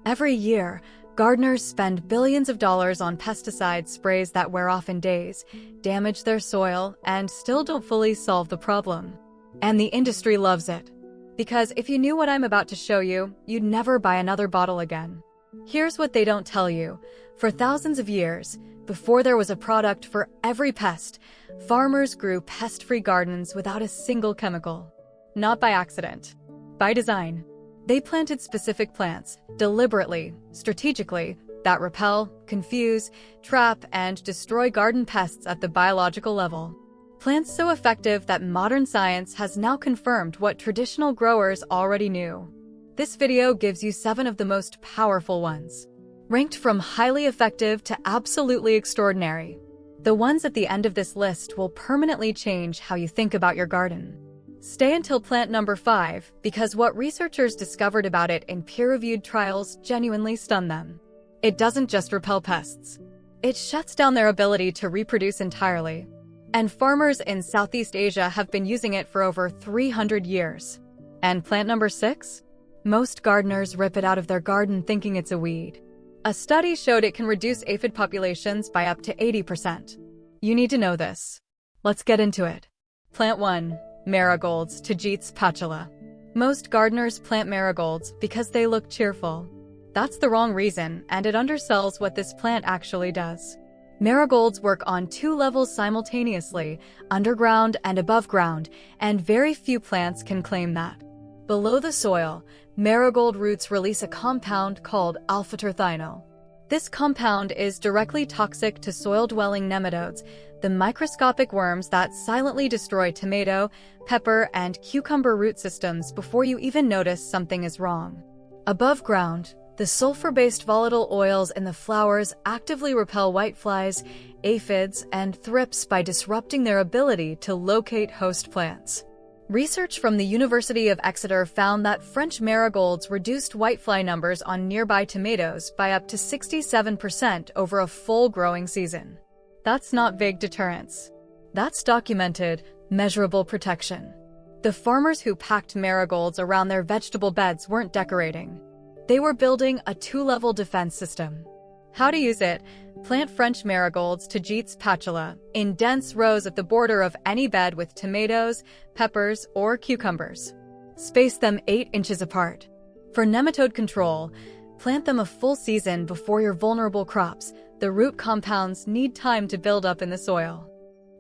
Every year, gardeners spend billions of dollars on pesticide sprays that wear off in days, damage their soil, and still don't fully solve the problem. And the industry loves it. Because if you knew what I'm about to show you, you'd never buy another bottle again. Here's what they don't tell you. For thousands of years, before there was a product for every pest, farmers grew pest-free gardens without a single chemical. Not by accident. By design. They planted specific plants, deliberately, strategically, that repel, confuse, trap, and destroy garden pests at the biological level. Plants so effective that modern science has now confirmed what traditional growers already knew. This video gives you 7 of the most powerful ones. Ranked from highly effective to absolutely extraordinary. The ones at the end of this list will permanently change how you think about your garden. Stay until plant number 5, because what researchers discovered about it in peer-reviewed trials genuinely stunned them. It doesn't just repel pests. It shuts down their ability to reproduce entirely. And farmers in Southeast Asia have been using it for over 300 years. And plant number 6? Most gardeners rip it out of their garden thinking it's a weed. A study showed it can reduce aphid populations by up to 80%. You need to know this. Let's get into it. Plant 1. Marigolds, Tagetes patula. Most gardeners plant marigolds because they look cheerful. That's the wrong reason, and it undersells what this plant actually does. Marigolds work on 2 levels simultaneously, underground and above ground, and very few plants can claim that. Below the soil, marigold roots release a compound called alpha-terthionyl. This compound is directly toxic to soil-dwelling nematodes, the microscopic worms that silently destroy tomato, pepper, and cucumber root systems before you even notice something is wrong. Above ground, the sulfur-based volatile oils in the flowers actively repel whiteflies, aphids, and thrips by disrupting their ability to locate host plants. Research from the University of Exeter found that French marigolds reduced whitefly numbers on nearby tomatoes by up to 67% over a full growing season. That's not vague deterrence. That's documented, measurable protection. The farmers who packed marigolds around their vegetable beds weren't decorating. They were building a 2-level defense system. How to use it? Plant French marigolds, Tagetes patula, in dense rows at the border of any bed with tomatoes, peppers, or cucumbers. Space them 8 inches apart. For nematode control, plant them a full season before your vulnerable crops. The root compounds need time to build up in the soil.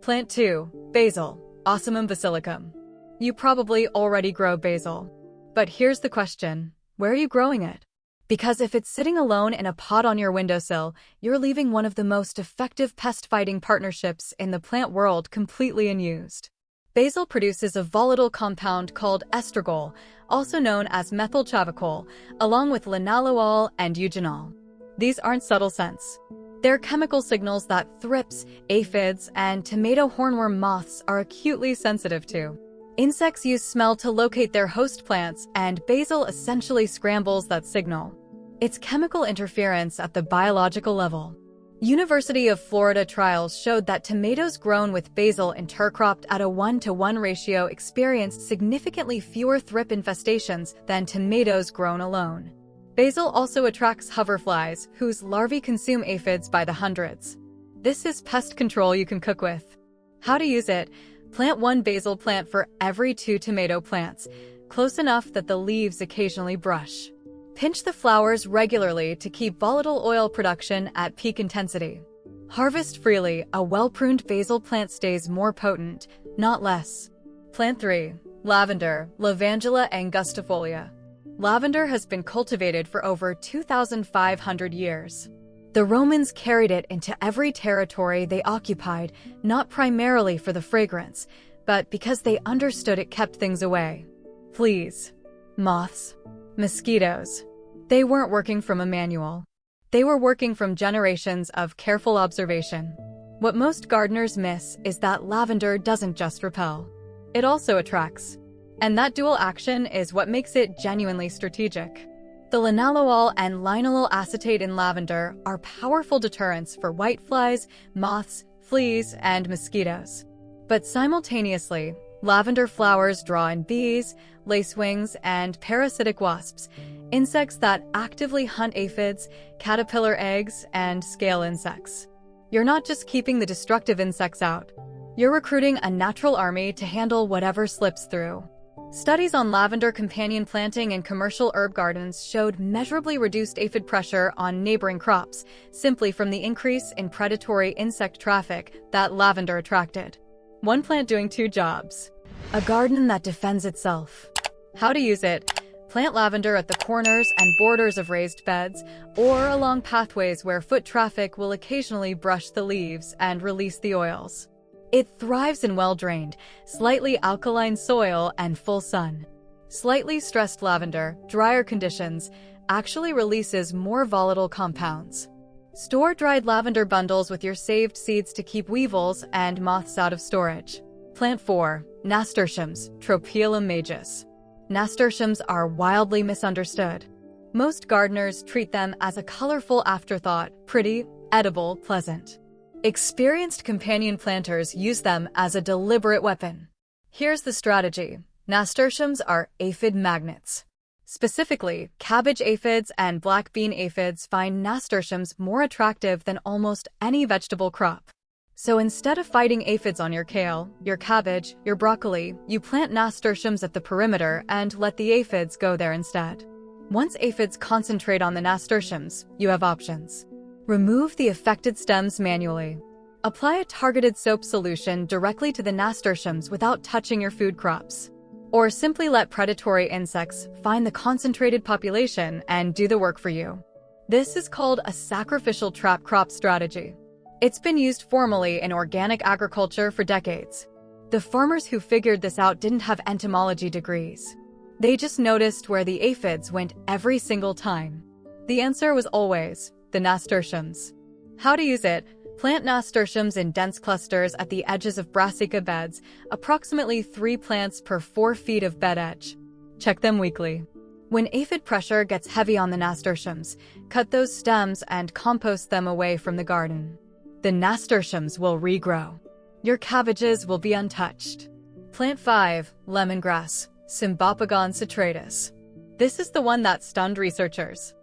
Plant 2. Basil, Ocimum basilicum. You probably already grow basil. But here's the question. Where are you growing it? Because if it's sitting alone in a pot on your windowsill, you're leaving one of the most effective pest-fighting partnerships in the plant world completely unused. Basil produces a volatile compound called estragol, also known as methylchavicol, along with linalool and eugenol. These aren't subtle scents. They're chemical signals that thrips, aphids, and tomato hornworm moths are acutely sensitive to. Insects use smell to locate their host plants, and basil essentially scrambles that signal. It's chemical interference at the biological level. University of Florida trials showed that tomatoes grown with basil intercropped at a 1-to-1 ratio experienced significantly fewer thrip infestations than tomatoes grown alone. Basil also attracts hoverflies, whose larvae consume aphids by the hundreds. This is pest control you can cook with. How to use it? Plant 1 basil plant for every 2 tomato plants, close enough that the leaves occasionally brush. Pinch the flowers regularly to keep volatile oil production at peak intensity. Harvest freely, a well-pruned basil plant stays more potent, not less. Plant 3. Lavender, Lavandula angustifolia. Lavender has been cultivated for over 2,500 years. The Romans carried it into every territory they occupied, not primarily for the fragrance, but because they understood it kept things away. Fleas, moths, mosquitoes. They weren't working from a manual. They were working from generations of careful observation. What most gardeners miss is that lavender doesn't just repel. It also attracts. And that dual action is what makes it genuinely strategic. The linalool and linalool acetate in lavender are powerful deterrents for whiteflies, moths, fleas, and mosquitoes. But simultaneously, lavender flowers draw in bees, lacewings, and parasitic wasps, insects that actively hunt aphids, caterpillar eggs, and scale insects. You're not just keeping the destructive insects out. You're recruiting a natural army to handle whatever slips through. Studies on lavender companion planting in commercial herb gardens showed measurably reduced aphid pressure on neighboring crops, simply from the increase in predatory insect traffic that lavender attracted. One plant doing two jobs. A garden that defends itself. How to use it? Plant lavender at the corners and borders of raised beds, or along pathways where foot traffic will occasionally brush the leaves and release the oils. It thrives in well-drained, slightly alkaline soil and full sun. Slightly stressed lavender, drier conditions, actually releases more volatile compounds. Store dried lavender bundles with your saved seeds to keep weevils and moths out of storage. Plant 4. Nasturtiums, Tropium majus. Nasturtiums are wildly misunderstood. Most gardeners treat them as a colorful afterthought, pretty, edible, pleasant. Experienced companion planters use them as a deliberate weapon. Here's the strategy. Nasturtiums are aphid magnets. Specifically, cabbage aphids and black bean aphids find nasturtiums more attractive than almost any vegetable crop. So instead of fighting aphids on your kale, your cabbage, your broccoli, you plant nasturtiums at the perimeter and let the aphids go there instead. Once aphids concentrate on the nasturtiums, you have options. Remove the affected stems manually. Apply a targeted soap solution directly to the nasturtiums without touching your food crops. Or simply let predatory insects find the concentrated population and do the work for you. This is called a sacrificial trap crop strategy. It's been used formally in organic agriculture for decades. The farmers who figured this out didn't have entomology degrees. They just noticed where the aphids went every single time. The answer was always the nasturtiums. How to use it? Plant nasturtiums in dense clusters at the edges of brassica beds, approximately 3 plants per 4 feet of bed edge. Check them weekly. When aphid pressure gets heavy on the nasturtiums, cut those stems and compost them away from the garden. The nasturtiums will regrow. Your cabbages will be untouched. Plant 5. Lemongrass, Cymbopogon citratus. This is the one that stunned researchers.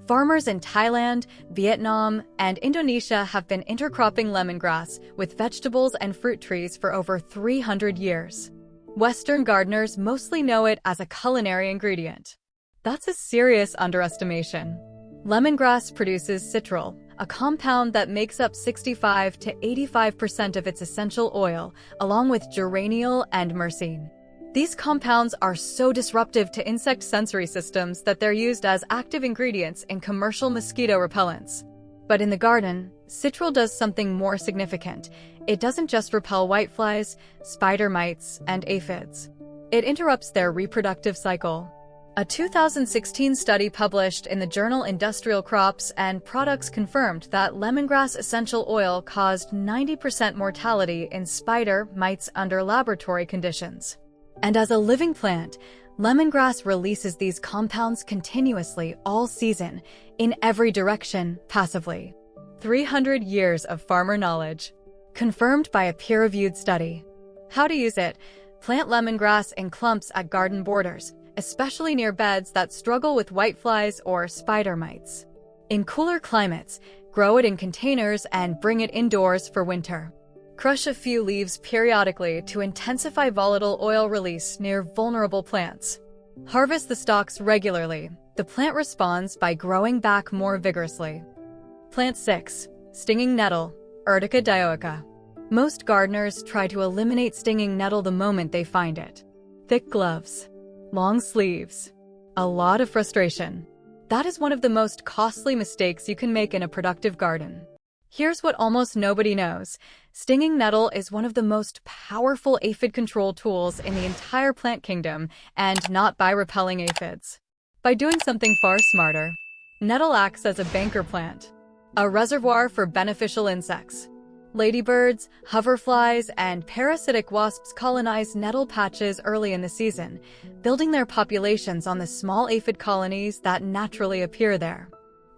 Farmers in Thailand, Vietnam, and Indonesia have been intercropping lemongrass with vegetables and fruit trees for over 300 years. Western gardeners mostly know it as a culinary ingredient. That's a serious underestimation. Lemongrass produces citral, a compound that makes up 65 to 85% of its essential oil, along with geraniol and myrcene. These compounds are so disruptive to insect sensory systems that they're used as active ingredients in commercial mosquito repellents. But in the garden, citral does something more significant. It doesn't just repel whiteflies, spider mites, and aphids. It interrupts their reproductive cycle. A 2016 study published in the journal Industrial Crops and Products confirmed that lemongrass essential oil caused 90% mortality in spider mites under laboratory conditions. And as a living plant, lemongrass releases these compounds continuously all season, in every direction, passively. 300 years of farmer knowledge. Confirmed by a peer-reviewed study. How to use it? Plant lemongrass in clumps at garden borders, especially near beds that struggle with whiteflies or spider mites. In cooler climates, grow it in containers and bring it indoors for winter. Crush a few leaves periodically to intensify volatile oil release near vulnerable plants. Harvest the stalks regularly. The plant responds by growing back more vigorously. Plant 6. Stinging nettle, Urtica dioica. Most gardeners try to eliminate stinging nettle the moment they find it. Thick gloves. Long sleeves. A lot of frustration. That is one of the most costly mistakes you can make in a productive garden. Here's what almost nobody knows. Stinging nettle is one of the most powerful aphid control tools in the entire plant kingdom, and not by repelling aphids. By doing something far smarter. Nettle acts as a banker plant, a reservoir for beneficial insects. Ladybirds, hoverflies, and parasitic wasps colonize nettle patches early in the season, building their populations on the small aphid colonies that naturally appear there.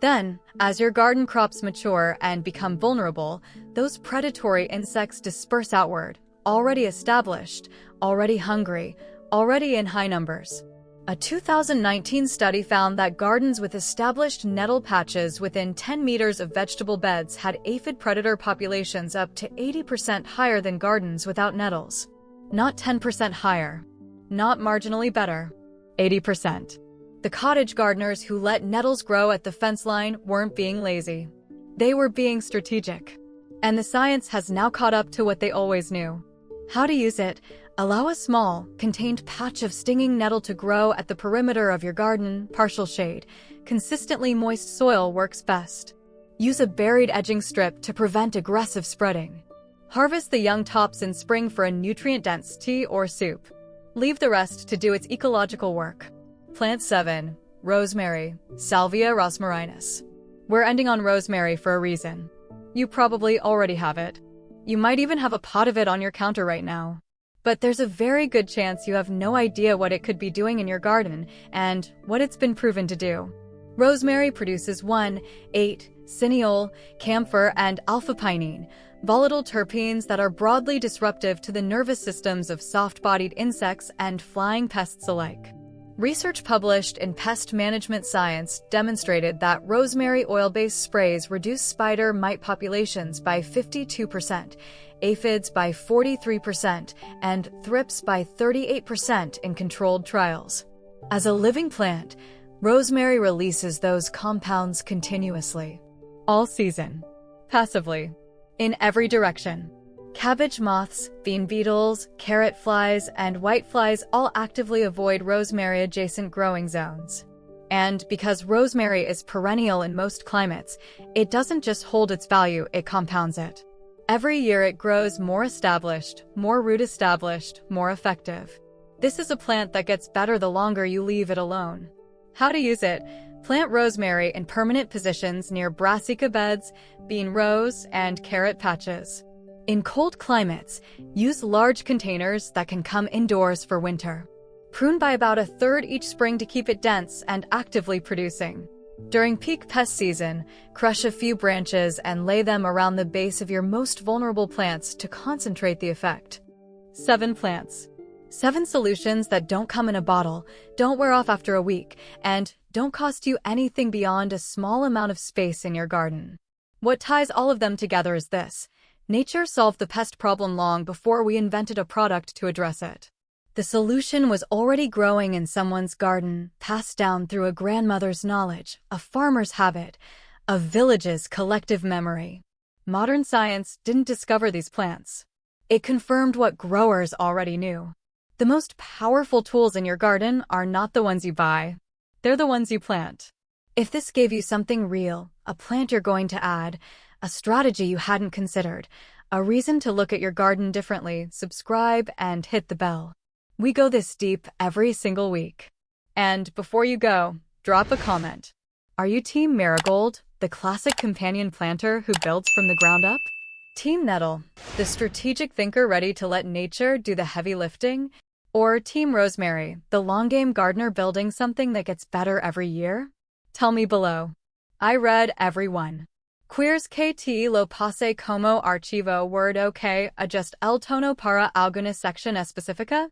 Then, as your garden crops mature and become vulnerable, those predatory insects disperse outward, already established, already hungry, already in high numbers. A 2019 study found that gardens with established nettle patches within 10 meters of vegetable beds had aphid predator populations up to 80% higher than gardens without nettles. Not 10% higher. Not marginally better. 80%. The cottage gardeners who let nettles grow at the fence line weren't being lazy. They were being strategic. And the science has now caught up to what they always knew. How to use it. Allow a small, contained patch of stinging nettle to grow at the perimeter of your garden, partial shade. Consistently moist soil works best. Use a buried edging strip to prevent aggressive spreading. Harvest the young tops in spring for a nutrient-dense tea or soup. Leave the rest to do its ecological work. Plant 7. Rosemary, Salvia rosmarinus. We're ending on rosemary for a reason. You probably already have it. You might even have a pot of it on your counter right now. But there's a very good chance you have no idea what it could be doing in your garden and what it's been proven to do. Rosemary produces 1,8-cineol, camphor, and alpha-pinene, volatile terpenes that are broadly disruptive to the nervous systems of soft-bodied insects and flying pests alike. Research published in Pest Management Science demonstrated that rosemary oil-based sprays reduce spider mite populations by 52%, aphids by 43%, and thrips by 38% in controlled trials. As a living plant, rosemary releases those compounds continuously, all season, passively, in every direction. Cabbage moths, bean beetles, carrot flies, and whiteflies all actively avoid rosemary-adjacent growing zones. And because rosemary is perennial in most climates, it doesn't just hold its value, it compounds it. Every year it grows more established, more root established, more effective. This is a plant that gets better the longer you leave it alone. How to use it? Plant rosemary in permanent positions near brassica beds, bean rows, and carrot patches. In cold climates, use large containers that can come indoors for winter. Prune by about a third each spring to keep it dense and actively producing. During peak pest season, crush a few branches and lay them around the base of your most vulnerable plants to concentrate the effect. 7 plants. 7 solutions that don't come in a bottle, don't wear off after a week, and don't cost you anything beyond a small amount of space in your garden. What ties all of them together is this. Nature solved the pest problem long before we invented a product to address it. The solution was already growing in someone's garden, passed down through a grandmother's knowledge, a farmer's habit, a village's collective memory. Modern science didn't discover these plants. It confirmed what growers already knew. The most powerful tools in your garden are not the ones you buy. They're the ones you plant. If this gave you something real, a plant you're going to add, a strategy you hadn't considered, a reason to look at your garden differently, subscribe and hit the bell. We go this deep every single week. And before you go, drop a comment. Are you Team Marigold, the classic companion planter who builds from the ground up? Team Nettle, the strategic thinker ready to let nature do the heavy lifting? Or Team Rosemary, the long-game gardener building something that gets better every year? Tell me below. I read every one. Queers KT lo pase como archivo word ok adjust el tono para alguna sección específica?